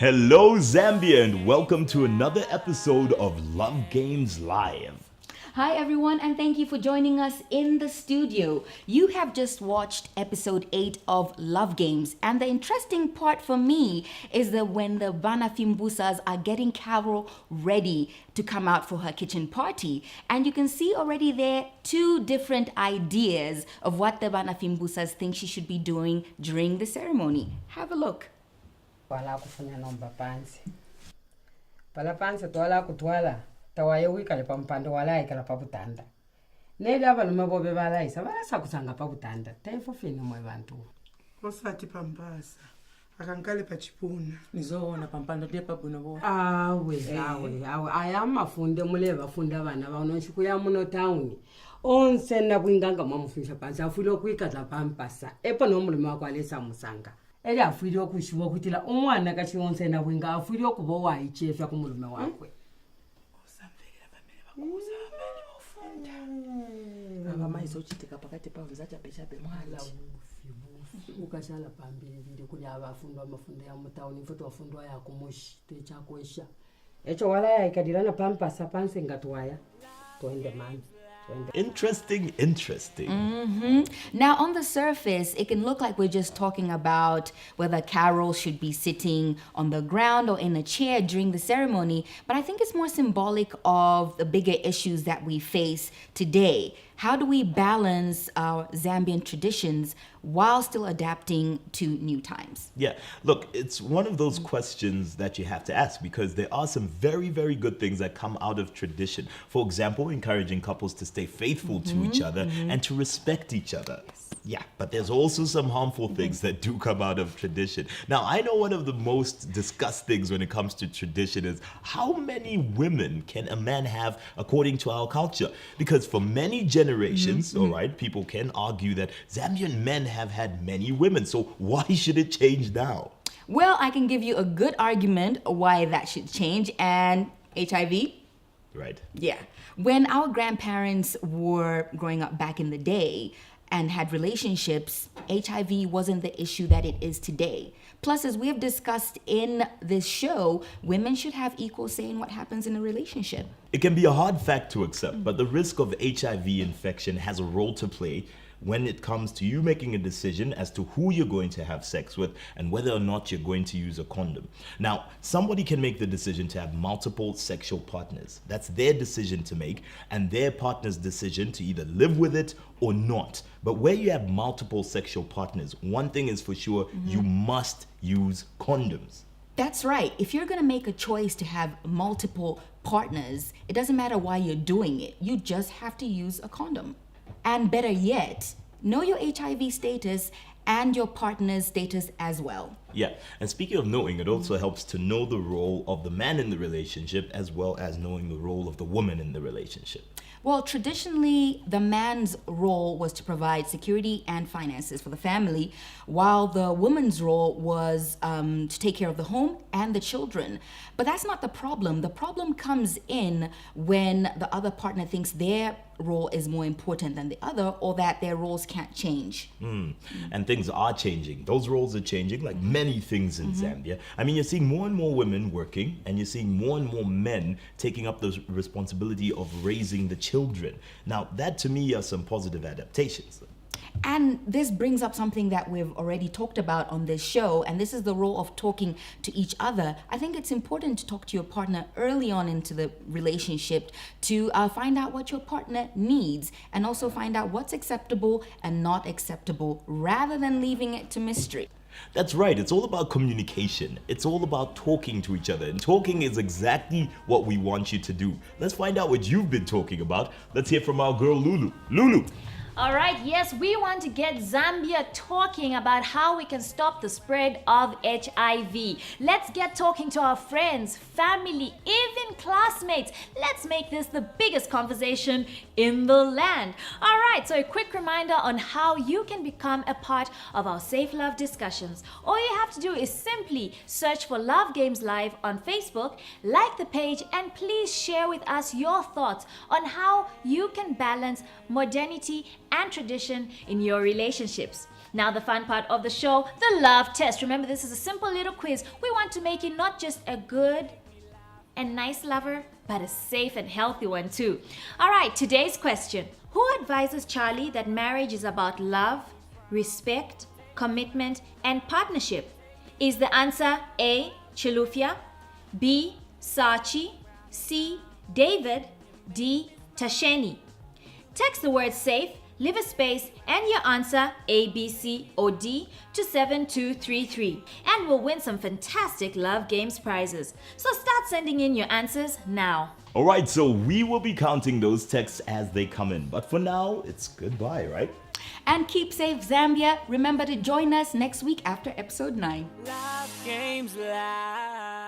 Hello, Zambia, and welcome to another episode of Love Games Live. Hi everyone, and thank you for joining us in the studio. You have just watched episode 8 of Love Games, and the interesting part for me is that when the Banafimbusas are getting Carol ready to come out for her kitchen party, and you can see already there two different ideas of what the Banafimbusas think she should be doing during the ceremony. Have a look. Wala kufanya nomba pansi. Pala pansi twala kutwala. Tawaye wikale pampando wala ikala paputanda. Nele abalume bobe balayisa balasakusanga paputanda. Tayifofini mwe bantu. Osati pampasa. Akankale pachipuna. Nizoona pampando dia pabuno bo. Awe. Ayama funde muleva funda abana baononshiku ya muno town. Onse na bwinganga mwamufinsha pansi afulo kwikatla pampasa. Epo nomulume wakwalesa musanga. Eli afuili okushiwa kutila umwana kachi onse na bwinga afuili okuba wayichefya kumulume wakwe. Abama izochitika pakati pawo zachabechabe mwala ukashala pambili kuli abafundwa amafundo ya mutawuni mfuto wafundwa ya kumushi techakwesha echo wala ya ikadirana pampasa panse ngatwaya twende man. Interesting. Now, on the surface, it can look like we're just talking about whether Carol should be sitting on the ground or in a chair during the ceremony, but I think it's more symbolic of the bigger issues that we face today. How do we balance our Zambian traditions while still adapting to new times? Yeah, look, it's one of those questions that you have to ask because there are some very, very good things that come out of tradition. For example, encouraging couples to stay faithful to each other and to respect each other. Yeah, but there's also some harmful things that do come out of tradition. Now, I know one of the most discussed things when it comes to tradition is how many women can a man have according to our culture? Because for many generations, all right, people can argue that Zambian men have had many women. So why should it change now? Well, I can give you a good argument why that should change, and HIV. Right. Yeah. When our grandparents were growing up back in the day and had relationships, HIV wasn't the issue that it is today. Plus, as we have discussed in this show, women should have equal say in what happens in a relationship. It can be a hard fact to accept, but the risk of HIV infection has a role to play when it comes to you making a decision as to who you're going to have sex with and whether or not you're going to use a condom. Now, somebody can make the decision to have multiple sexual partners. That's their decision to make and their partner's decision to either live with it or not. But where you have multiple sexual partners, one thing is for sure, you must use condoms. That's right. If you're going to make a choice to have multiple partners, it doesn't matter why you're doing it. You just have to use a condom. And better yet, know your HIV status and your partner's status as well. Yeah, and speaking of knowing, it also helps to know the role of the man in the relationship as well as knowing the role of the woman in the relationship. Well, traditionally, the man's role was to provide security and finances for the family, while the woman's role was to take care of the home and the children. But that's not the problem. The problem comes in when the other partner thinks their role is more important than the other, or that their roles can't change. And things are changing. Those roles are changing like many things in Zambia. I mean, you're seeing more and more women working, and you're seeing more and more men taking up the responsibility of raising the children. Now, that to me are some positive adaptations. And this brings up something that we've already talked about on this show, and this is the role of talking to each other. I think it's important to talk to your partner early on into the relationship to find out what your partner needs and also find out what's acceptable and not acceptable rather than leaving it to mystery. That's right. It's all about communication. It's all about talking to each other. And talking is exactly what we want you to do. Let's find out what you've been talking about. Let's hear from our girl, Lulu. Lulu. All right, yes, we want to get Zambia talking about how we can stop the spread of HIV. Let's get talking to our friends, family, even classmates. Let's make this the biggest conversation in the land. All right, so a quick reminder on how you can become a part of our Safe Love discussions. All you have to do is simply search for Love Games Live on Facebook, like the page, and please share with us your thoughts on how you can balance modernity and tradition in your relationships. Now the fun part of the show, the love test. Remember, this is a simple little quiz. We want to make you not just a good and nice lover, but a safe and healthy one too. All right, today's question. Who advises Charlie that marriage is about love, respect, commitment, and partnership? Is the answer A, Chilufya, B, Sachi, C, David, D, Tasheni? Text the word safe, leave a space, and your answer A, B, C, or D to 7233. And we'll win some fantastic Love Games prizes. So start sending in your answers now. All right, so we will be counting those texts as they come in. But for now, it's goodbye, right? And keep safe, Zambia. Remember to join us next week after episode 9. Love Games Live.